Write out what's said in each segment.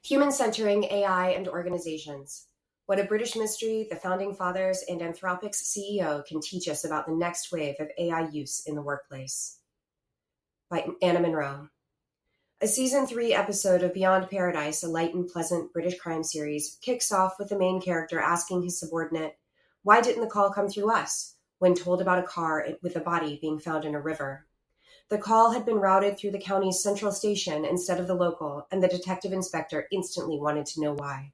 Human-centering AI and organizations. What a British mystery the Founding Fathers and Anthropic's CEO can teach us about the next wave of AI use in the workplace. By Anna Monroe. A Season 3 episode of Beyond Paradise, a light and pleasant British crime series, kicks off with the main character asking his subordinate, "Why didn't the call come through us?" when told about a car with a body being found in a river. The call had been routed through the county's central station instead of the local, and the detective inspector instantly wanted to know why.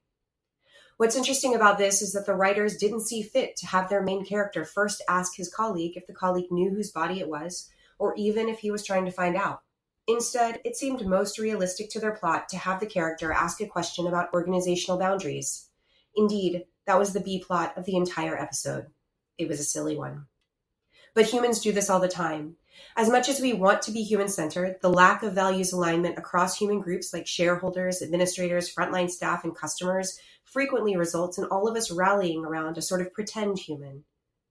What's interesting about this is that the writers didn't see fit to have their main character first ask his colleague if the colleague knew whose body it was, or even if he was trying to find out. Instead, it seemed most realistic to their plot to have the character ask a question about organizational boundaries. Indeed, that was the B-plot of the entire episode. It was a silly one. But humans do this all the time. As much as we want to be human-centered, the lack of values alignment across human groups like shareholders, administrators, frontline staff, and customers frequently results in all of us rallying around a sort of pretend human,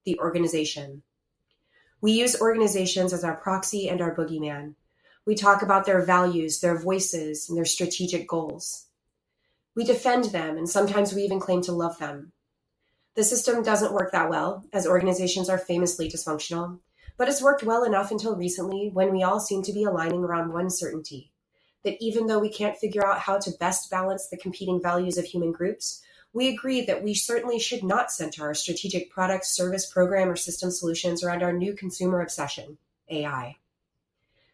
the organization. We use organizations as our proxy and our boogeyman. We talk about their values, their voices, and their strategic goals. We defend them, and sometimes we even claim to love them. The system doesn't work that well, as organizations are famously dysfunctional, but it's worked well enough until recently when we all seem to be aligning around one certainty, that even though we can't figure out how to best balance the competing values of human groups, we agree that we certainly should not center our strategic product, service, program, or system solutions around our new consumer obsession, AI.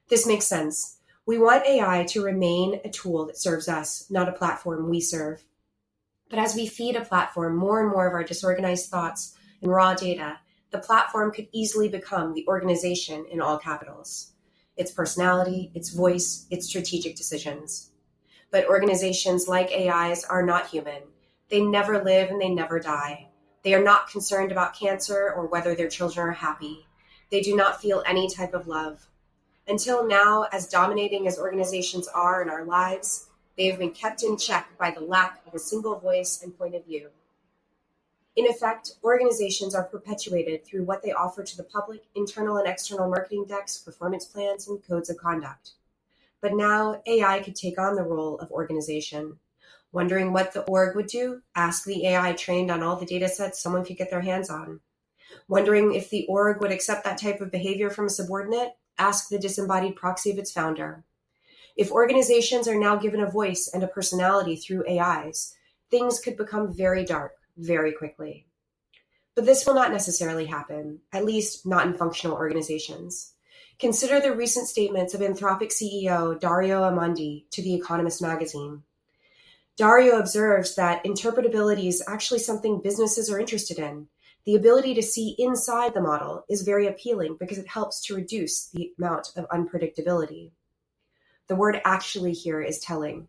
This makes sense. We want AI to remain a tool that serves us, not a platform we serve. But as we feed a platform more and more of our disorganized thoughts and raw data, the platform could easily become the organization in all capitals. Its personality, its voice, its strategic decisions. But organizations like AIs are not human. They never live and they never die. They are not concerned about cancer or whether their children are happy. They do not feel any type of love. Until now, as dominating as organizations are in our lives, they have been kept in check by the lack of a single voice and point of view. In effect, organizations are perpetuated through what they offer to the public, internal and external marketing decks, performance plans, and codes of conduct. But now, AI could take on the role of organization. Wondering what the org would do? Ask the AI trained on all the data sets someone could get their hands on. Wondering if the org would accept that type of behavior from a subordinate? Ask the disembodied proxy of its founder. If organizations are now given a voice and a personality through AIs, things could become very dark very quickly. But this will not necessarily happen, at least not in functional organizations. Consider the recent statements of Anthropic CEO Dario Amandi to The Economist magazine. Dario observes that interpretability is actually something businesses are interested in. The ability to see inside the model is very appealing because it helps to reduce the amount of unpredictability. The word actually here is telling.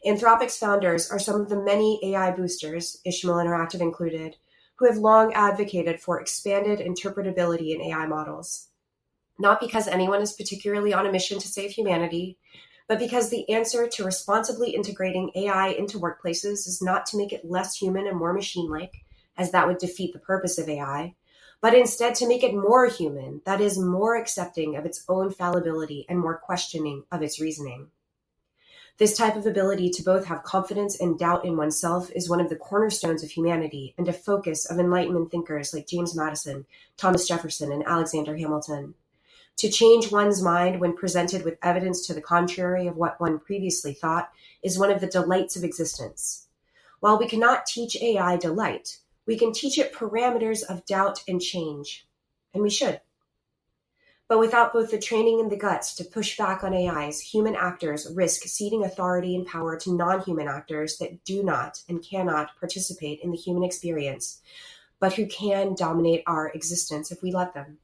Anthropic's founders are some of the many AI boosters, Ishmael Interactive included, who have long advocated for expanded interpretability in AI models. Not because anyone is particularly on a mission to save humanity, but because the answer to responsibly integrating AI into workplaces is not to make it less human and more machine-like, as that would defeat the purpose of AI, but instead to make it more human, that is, more accepting of its own fallibility and more questioning of its reasoning. This type of ability to both have confidence and doubt in oneself is one of the cornerstones of humanity and a focus of Enlightenment thinkers like James Madison, Thomas Jefferson, and Alexander Hamilton. To change one's mind when presented with evidence to the contrary of what one previously thought is one of the delights of existence. While we cannot teach AI delight, we can teach it parameters of doubt and change, and we should. But without both the training and the guts to push back on AIs, human actors risk ceding authority and power to non-human actors that do not and cannot participate in the human experience, but who can dominate our existence if we let them.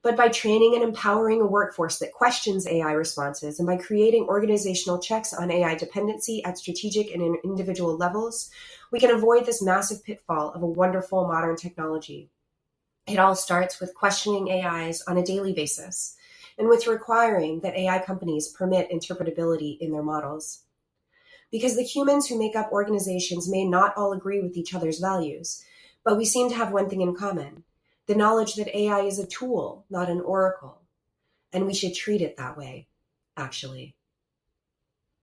But by training and empowering a workforce that questions AI responses, and by creating organizational checks on AI dependency at strategic and individual levels, we can avoid this massive pitfall of a wonderful modern technology. It all starts with questioning AIs on a daily basis, and with requiring that AI companies permit interpretability in their models. Because the humans who make up organizations may not all agree with each other's values, but we seem to have one thing in common: the knowledge that AI is a tool, not an oracle, and we should treat it that way, actually.